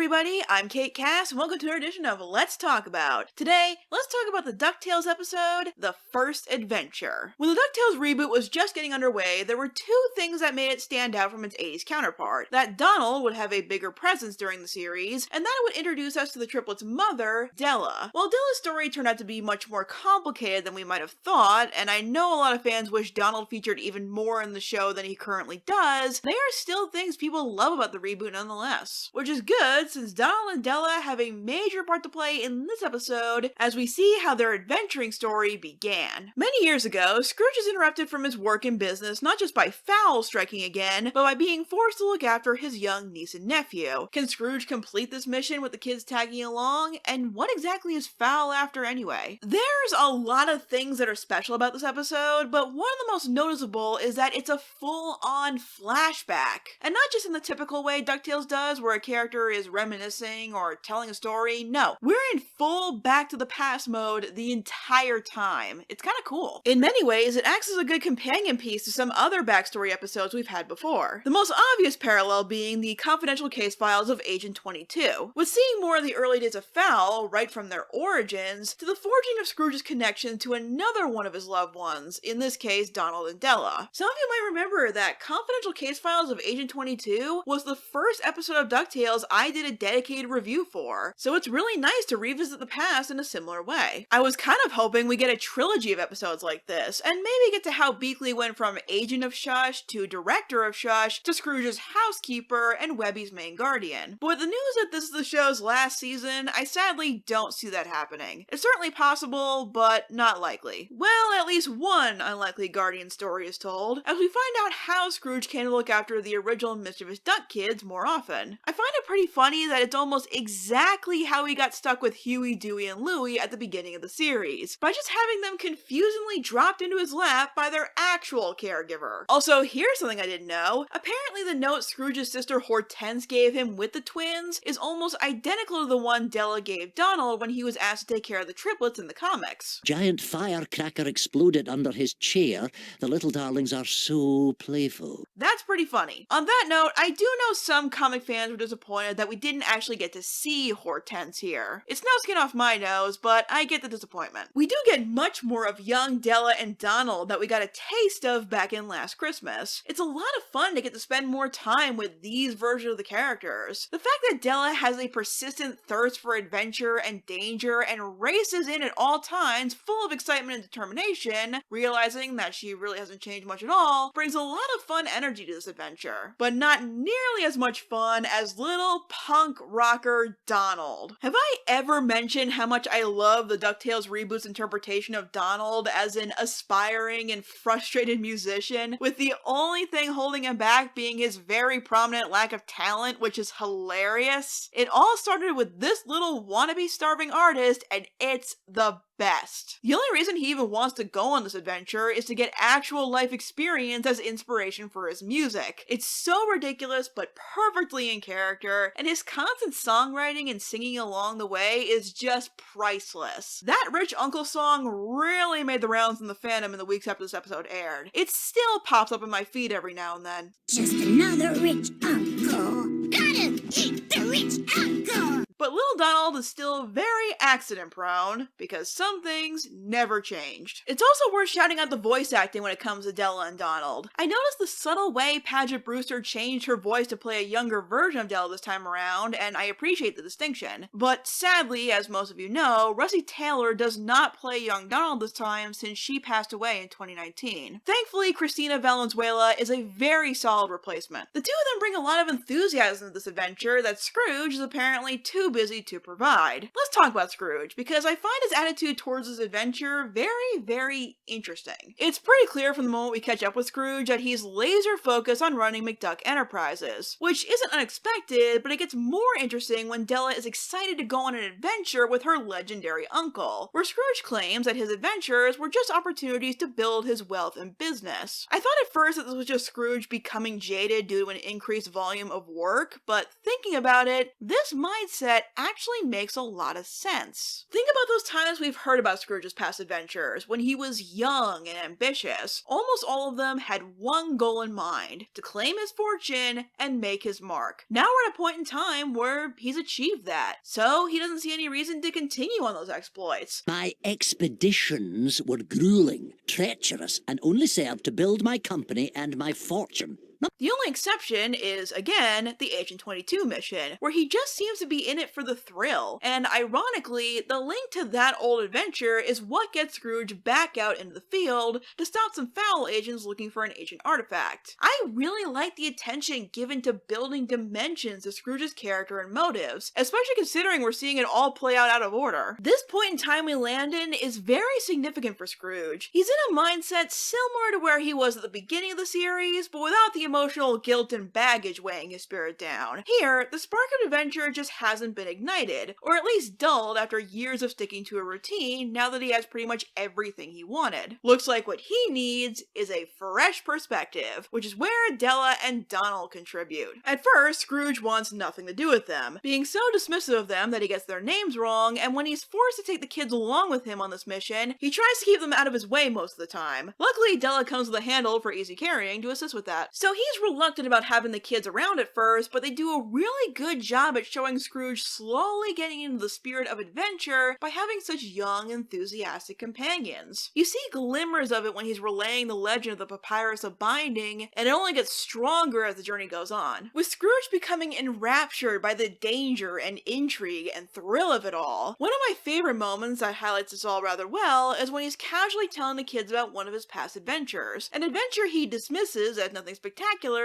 everybody, I'm Kate Cass, and welcome to our edition of Let's Talk About. Today, let's talk about the Ducktales episode, The First Adventure. When the Ducktales reboot was just getting underway, there were two things that made it stand out from its 80s counterpart. That Donald would have a bigger presence during the series, and that it would introduce us to the triplets' mother, Della. While Della's story turned out to be much more complicated than we might have thought, and I know a lot of fans wish Donald featured even more in the show than he currently does, they are still things people love about the reboot nonetheless. Which is good, since Donald and Della have a major part to play in this episode as we see how their adventuring story began. Many years ago, Scrooge is interrupted from his work and business not just by Fowl striking again, but by being forced to look after his young niece and nephew. Can Scrooge complete this mission with the kids tagging along? And what exactly is Fowl after anyway? There's a lot of things that are special about this episode, but one of the most noticeable is that it's a full-on flashback. And not just in the typical way DuckTales does, where a character is reminiscing or telling a story. No, we're in full back to the past mode the entire time. It's kind of cool. In many ways, it acts as a good companion piece to some other backstory episodes we've had before. The most obvious parallel being the confidential case files of Agent 22, with seeing more of the early days of Fowl, right from their origins, to the forging of Scrooge's connection to another one of his loved ones, in this case, Donald and Della. Some of you might remember that confidential case files of Agent 22 was the first episode of DuckTales I did a dedicated review for, so it's really nice to revisit the past in a similar way. I was kind of hoping we get a trilogy of episodes like this, and maybe get to how Beakley went from agent of Shush to director of Shush to Scrooge's housekeeper and Webby's main guardian. But with the news that this is the show's last season, I sadly don't see that happening. It's certainly possible, but not likely. Well, at least one unlikely guardian story is told, as we find out how Scrooge can look after the original mischievous duck kids more often. I find it pretty funny that it's almost exactly how he got stuck with Huey, Dewey, and Louie at the beginning of the series, by just having them confusingly dropped into his lap by their actual caregiver. Also, here's something I didn't know. Apparently the note Scrooge's sister Hortense gave him with the twins is almost identical to the one Della gave Donald when he was asked to take care of the triplets in the comics. Giant firecracker exploded under his chair. The little darlings are so playful. That's pretty funny. On that note, I do know some comic fans were disappointed that we didn't actually get to see Hortense here. It's no skin off my nose, but I get the disappointment. We do get much more of young Della and Donald that we got a taste of back in Last Christmas. It's a lot of fun to get to spend more time with these versions of the characters. The fact that Della has a persistent thirst for adventure and danger and races in at all times full of excitement and determination, realizing that she really hasn't changed much at all, brings a lot of fun energy to this adventure. But not nearly as much fun as little punk rocker Donald. Have I ever mentioned how much I love the DuckTales reboot's interpretation of Donald as an aspiring and frustrated musician, with the only thing holding him back being his very prominent lack of talent, which is hilarious? It all started with this little wannabe starving artist, and it's the best. The only reason he even wants to go on this adventure is to get actual life experience as inspiration for his music. It's so ridiculous but perfectly in character, and his constant songwriting and singing along the way is just priceless. That Rich Uncle song really made the rounds in the fandom in the weeks after this episode aired. It still pops up in my feed every now and then. Just another rich uncle. Gotta eat the rich uncle. But little Donald is still very accident prone, because some things never changed. It's also worth shouting out the voice acting when it comes to Della and Donald. I noticed the subtle way Paget Brewster changed her voice to play a younger version of Della this time around, and I appreciate the distinction. But sadly, as most of you know, Rusty Taylor does not play young Donald this time since she passed away in 2019. Thankfully, Cristina Valenzuela is a very solid replacement. The two of them bring a lot of enthusiasm to this adventure that Scrooge is apparently too busy to provide. Let's talk about Scrooge, because I find his attitude towards this adventure very interesting. It's pretty clear from the moment we catch up with Scrooge that he's laser focused on running McDuck Enterprises, which isn't unexpected, but it gets more interesting when Della is excited to go on an adventure with her legendary uncle, where Scrooge claims that his adventures were just opportunities to build his wealth and business. I thought at first that this was just Scrooge becoming jaded due to an increased volume of work, but thinking about it, this mindset actually actually makes a lot of sense. Think about those times we've heard about Scrooge's past adventures. When he was young and ambitious, almost all of them had one goal in mind: to claim his fortune and make his mark. Now we're at a point in time where he's achieved that, so he doesn't see any reason to continue on those exploits. My expeditions were grueling, treacherous, and only served to build my company and my fortune. The only exception is, again, the Agent 22 mission, where he just seems to be in it for the thrill, and ironically, the link to that old adventure is what gets Scrooge back out into the field to stop some foul agents looking for an ancient artifact. I really like the attention given to building dimensions to Scrooge's character and motives, especially considering we're seeing it all play out of order. This point in time we land in is very significant for Scrooge. He's in a mindset similar to where he was at the beginning of the series, but without the emotional guilt and baggage weighing his spirit down. Here, the spark of adventure just hasn't been ignited, or at least dulled after years of sticking to a routine now that he has pretty much everything he wanted. Looks like what he needs is a fresh perspective, which is where Della and Donald contribute. At first, Scrooge wants nothing to do with them, being so dismissive of them that he gets their names wrong, and when he's forced to take the kids along with him on this mission, he tries to keep them out of his way most of the time. Luckily, Della comes with a handle for easy carrying to assist with that. So he's reluctant about having the kids around at first, but they do a really good job at showing Scrooge slowly getting into the spirit of adventure by having such young, enthusiastic companions. You see glimmers of it when he's relaying the legend of the Papyrus of Binding, and it only gets stronger as the journey goes on. With Scrooge becoming enraptured by the danger and intrigue and thrill of it all, one of my favorite moments that highlights this all rather well is when he's casually telling the kids about one of his past adventures, an adventure he dismisses as nothing spectacular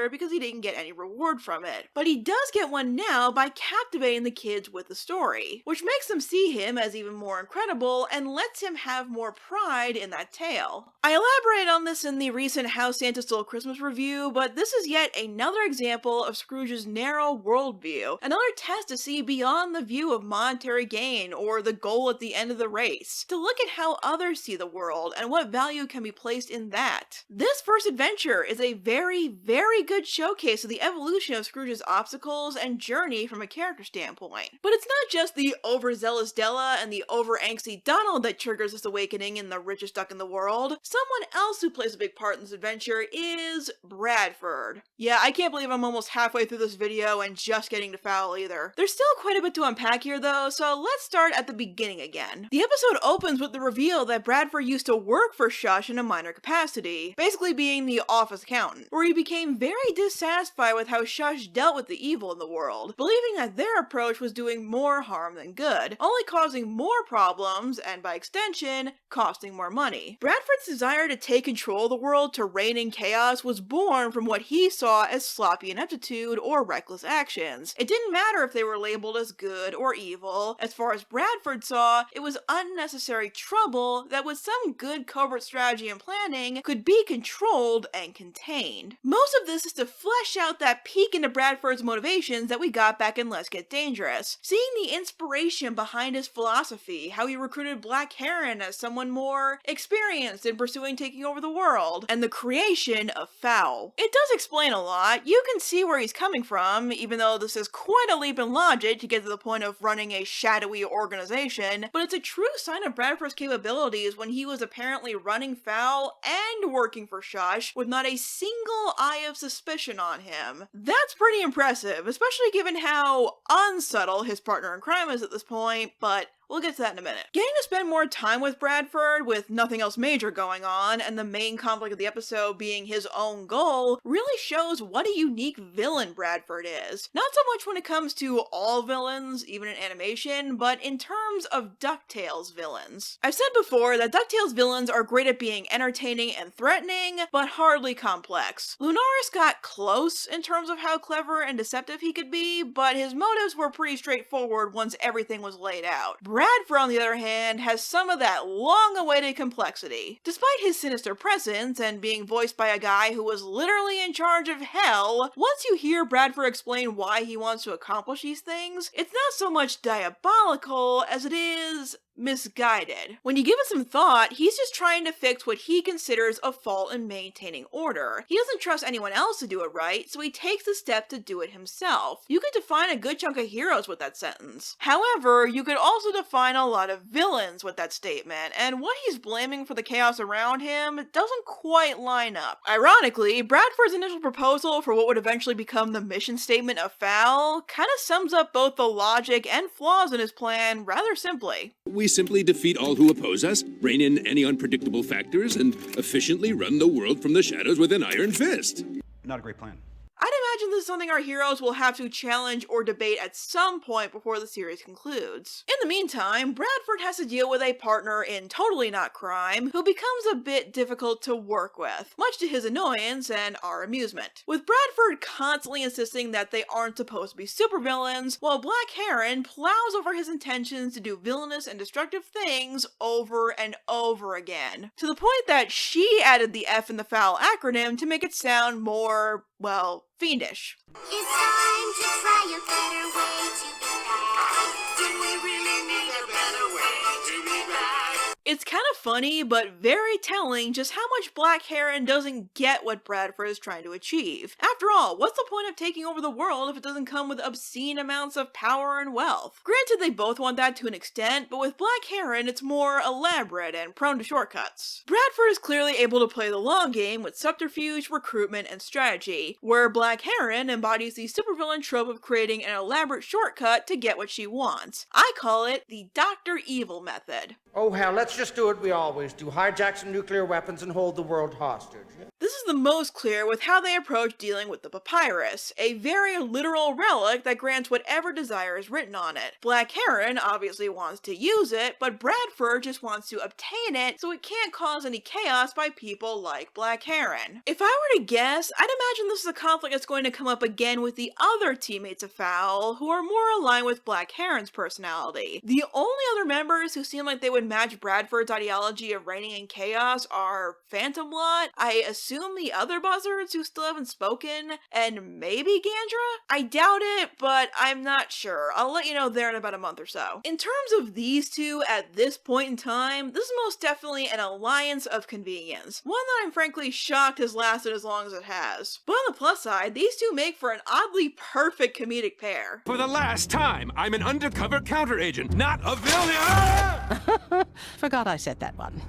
because he didn't get any reward from it. But he does get one now by captivating the kids with the story, which makes them see him as even more incredible and lets him have more pride in that tale. I elaborate on this in the recent How Santa Stole Christmas review, but this is yet another example of Scrooge's narrow worldview, another test to see beyond the view of monetary gain or the goal at the end of the race, to look at how others see the world and what value can be placed in that. This first adventure is a very good showcase of the evolution of Scrooge's obstacles and journey from a character standpoint. But it's not just the overzealous Della and the over-angsty Donald that triggers this awakening in the richest duck in the world. Someone else who plays a big part in this adventure is Bradford. Yeah, I can't believe I'm almost halfway through this video and just getting to foul either. There's still quite a bit to unpack here though, so let's start at the beginning again. The episode opens with the reveal that Bradford used to work for Shush in a minor capacity, basically being the office accountant, where he became very dissatisfied with how Shush dealt with the evil in the world, believing that their approach was doing more harm than good, only causing more problems and by extension, costing more money. Bradford's desire to take control of the world to reign in chaos was born from what he saw as sloppy ineptitude or reckless actions. It didn't matter if they were labeled as good or evil. As far as Bradford saw, it was unnecessary trouble that with some good covert strategy and planning could be controlled and contained. Most of this is to flesh out that peek into Bradford's motivations that we got back in Let's Get Dangerous. Seeing the inspiration behind his philosophy, how he recruited Black Heron as someone more experienced in pursuing taking over the world, and the creation of Fowl. It does explain a lot. You can see where he's coming from, even though this is quite a leap in logic to get to the point of running a shadowy organization, but it's a true sign of Bradford's capabilities when he was apparently running Fowl and working for Shush with not a single eye of suspicion on him. That's pretty impressive, especially given how unsubtle his partner in crime is at this point, but we'll get to that in a minute. Getting to spend more time with Bradford with nothing else major going on, and the main conflict of the episode being his own goal, really shows what a unique villain Bradford is. Not so much when it comes to all villains, even in animation, but in terms of Ducktales villains. I've said before that Ducktales villains are great at being entertaining and threatening, but hardly complex. Lunaris got close in terms of how clever and deceptive he could be, but his motives were pretty straightforward once everything was laid out. Bradford, on the other hand, has some of that long-awaited complexity. Despite his sinister presence and being voiced by a guy who was literally in charge of hell, once you hear Bradford explain why he wants to accomplish these things, it's not so much diabolical as it is misguided. When you give it some thought, he's just trying to fix what he considers a fault in maintaining order. He doesn't trust anyone else to do it right, so he takes the step to do it himself. You could define a good chunk of heroes with that sentence. However, you could also define a lot of villains with that statement, and what he's blaming for the chaos around him doesn't quite line up. Ironically, Bradford's initial proposal for what would eventually become the mission statement of FOUL kinda sums up both the logic and flaws in his plan rather simply. We simply defeat all who oppose us, rein in any unpredictable factors, and efficiently run the world from the shadows with an iron fist. Not a great plan. I'd imagine this is something our heroes will have to challenge or debate at some point before the series concludes. In the meantime, Bradford has to deal with a partner in Totally Not Crime who becomes a bit difficult to work with, much to his annoyance and our amusement. With Bradford constantly insisting that they aren't supposed to be supervillains, while Black Heron plows over his intentions to do villainous and destructive things over and over again, to the point that she added the F in the FOUL acronym to make it sound more, well, fiendish. It's time to try a better way to be bad. Do we really need a better way to be bad? It's kind of funny, but very telling just how much Black Heron doesn't get what Bradford is trying to achieve. After all, what's the point of taking over the world if it doesn't come with obscene amounts of power and wealth? Granted, they both want that to an extent, but with Black Heron, it's more elaborate and prone to shortcuts. Bradford is clearly able to play the long game with subterfuge, recruitment, and strategy, where Black Heron embodies the supervillain trope of creating an elaborate shortcut to get what she wants. I call it the Dr. Evil method. Oh hell, let's just do what we always do. Hijack some nuclear weapons and hold the world hostage. This is the most clear with how they approach dealing with the papyrus, a very literal relic that grants whatever desire is written on it. Black Heron obviously wants to use it, but Bradford just wants to obtain it so it can't cause any chaos by people like Black Heron. If I were to guess, I'd imagine this is a conflict that's going to come up again with the other teammates of FOUL, who are more aligned with Black Heron's personality. The only other members who seem like they would match Bradford's ideology of reigning in chaos are Phantom Lot, I assume the other buzzards who still haven't spoken, and maybe Gandra? I doubt it, but I'm not sure. I'll let you know there in about a month or so. In terms of these two at this point in time, this is most definitely an alliance of convenience. One that I'm frankly shocked has lasted as long as it has. But on the plus side, these two make for an oddly perfect comedic pair. For the last time, I'm an undercover counter agent, not a villain! Forgot I said that one.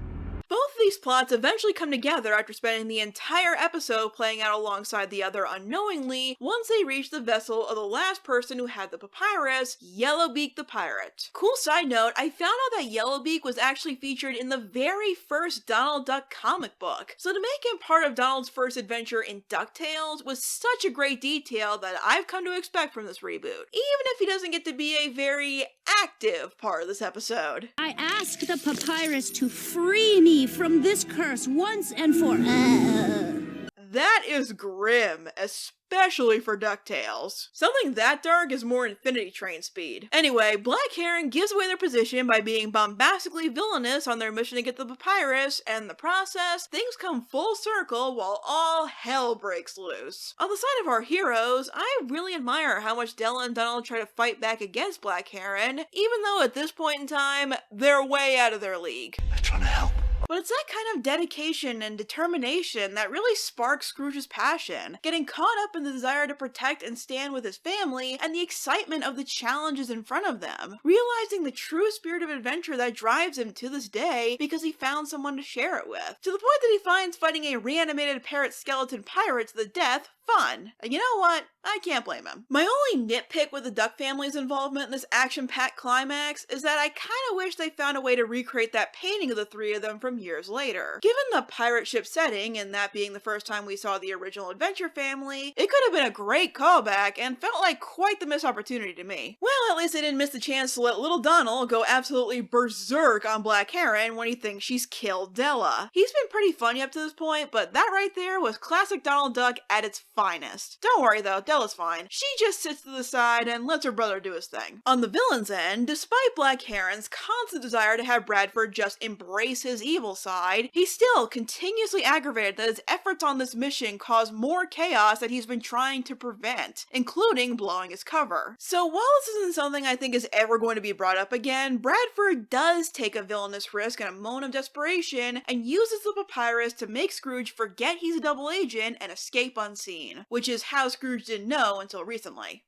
Both of these plots eventually come together after spending the entire episode playing out alongside the other unknowingly once they reach the vessel of the last person who had the papyrus, Yellowbeak the Pirate. Cool side note, I found out that Yellowbeak was actually featured in the very first Donald Duck comic book, so to make him part of Donald's first adventure in Ducktales was such a great detail that I've come to expect from this reboot, even if he doesn't get to be a very active part of this episode. I ask the papyrus to free me from this curse once and for That is grim, especially for Ducktales. Something that dark is more Infinity Train speed. Anyway, Black Heron gives away their position by being bombastically villainous on their mission to get the papyrus, and in the process, things come full circle while all hell breaks loose. On the side of our heroes, I really admire how much Della and Donald try to fight back against Black Heron, even though at this point in time, they're way out of their league. They're trying to help. But it's that kind of dedication and determination that really sparks Scrooge's passion, getting caught up in the desire to protect and stand with his family, and the excitement of the challenges in front of them, realizing the true spirit of adventure that drives him to this day because he found someone to share it with, to the point that he finds fighting a reanimated parrot skeleton pirate to the death fun. And you know what? I can't blame him. My only nitpick with the Duck family's involvement in this action-packed climax is that I kinda wish they found a way to recreate that painting of the three of them from years later. Given the pirate ship setting, and that being the first time we saw the original Adventure family, it could have been a great callback and felt like quite the missed opportunity to me. Well, at least they didn't miss the chance to let little Donald go absolutely berserk on Black Heron when he thinks she's killed Della. He's been pretty funny up to this point, but that right there was classic Donald Duck at its finest. Don't worry though, Della's fine. She just sits to the side and lets her brother do his thing. On the villain's end, despite Black Heron's constant desire to have Bradford just embrace his evil side, he's still continuously aggravated that his efforts on this mission cause more chaos that he's been trying to prevent, including blowing his cover. So while this isn't something I think is ever going to be brought up again, Bradford does take a villainous risk in a moment of desperation and uses the papyrus to make Scrooge forget he's a double agent and escape unseen, which is how Scrooge didn't know until recently.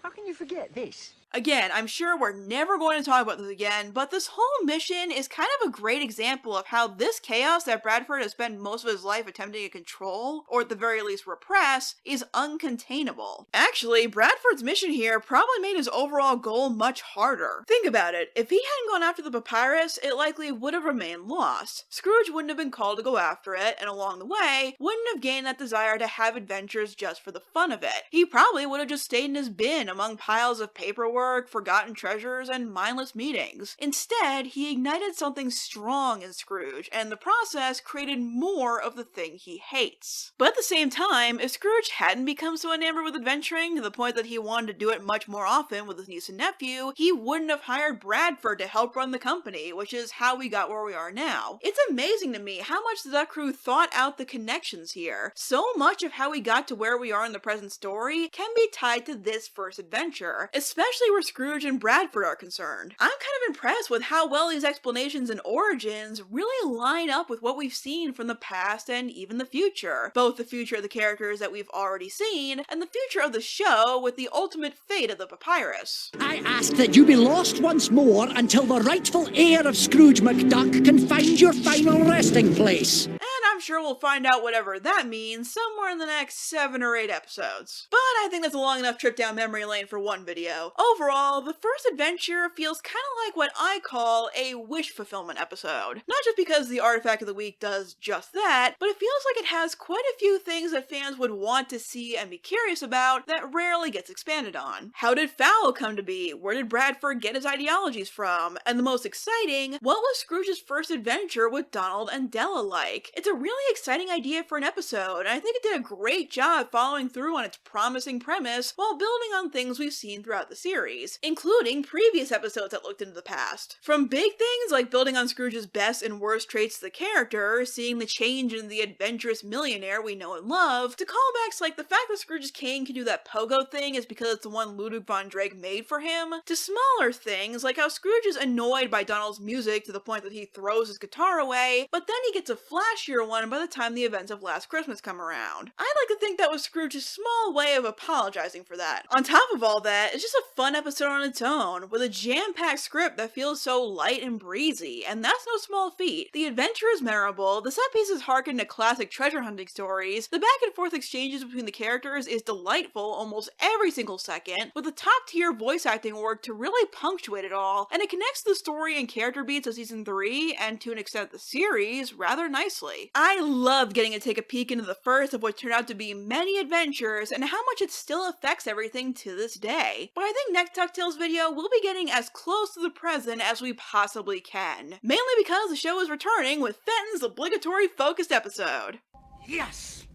How can you forget this? Again, I'm sure we're never going to talk about this again, but this whole mission is kind of a great example of how this chaos that Bradford has spent most of his life attempting to control, or at the very least repress, is uncontainable. Actually, Bradford's mission here probably made his overall goal much harder. Think about it, if he hadn't gone after the papyrus, it likely would have remained lost. Scrooge wouldn't have been called to go after it, and along the way, wouldn't have gained that desire to have adventures just for the fun of it. He probably would have just stayed in his bin among piles of paperwork, forgotten treasures, and mindless meetings. Instead, he ignited something strong in Scrooge, and in the process created more of the thing he hates. But at the same time, if Scrooge hadn't become so enamored with adventuring to the point that he wanted to do it much more often with his niece and nephew, he wouldn't have hired Bradford to help run the company, which is how we got where we are now. It's amazing to me how much the Duck Crew thought out the connections here. So much of how we got to where we are in the present story can be tied to this first adventure, especially where Scrooge and Bradford are concerned. I'm kind of impressed with how well these explanations and origins really line up with what we've seen from the past and even the future. Both the future of the characters that we've already seen, and the future of the show with the ultimate fate of the papyrus. I ask that you be lost once more until the rightful heir of Scrooge McDuck can find your final resting place. And I'm sure we'll find out whatever that means somewhere in the next 7 or 8 episodes. But I think that's a long enough trip down memory lane for one video. Overall, the first adventure feels kind of like what I call a wish fulfillment episode. Not just because the artifact of the week does just that, but it feels like it has quite a few things that fans would want to see and be curious about that rarely gets expanded on. How did Fowl come to be? Where did Bradford get his ideologies from? And the most exciting, what was Scrooge's first adventure with Donald and Della like? It's a really exciting idea for an episode, and I think it did a great job following through on its promising premise while building on things we've seen throughout the series, including previous episodes that looked into the past. From big things like building on Scrooge's best and worst traits of the character, seeing the change in the adventurous millionaire we know and love, to callbacks like the fact that Scrooge's cane can do that pogo thing is because it's the one Ludwig von Drake made for him, to smaller things like how Scrooge is annoyed by Donald's music to the point that he throws his guitar away, but then he gets a flashier one by the time the events of Last Christmas come around. I'd like to think that was Scrooge's small way of apologizing for that. On top of all that, it's just a fun episode on its own, with a jam-packed script that feels so light and breezy, and that's no small feat. The adventure is memorable, the set pieces harken to classic treasure hunting stories, the back and forth exchanges between the characters is delightful almost every single second, with the top-tier voice acting work to really punctuate it all, and it connects the story and character beats of season 3, and to an extent the series, rather nicely. I loved getting to take a peek into the first of what turned out to be many adventures, and how much it still affects everything to this day. But I think next Ducktales video we'll be getting as close to the present as we possibly can. Mainly because the show is returning with Fenton's obligatory focused episode. Yes!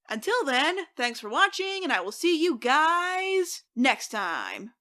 Until then, thanks for watching, and I will see you guys next time.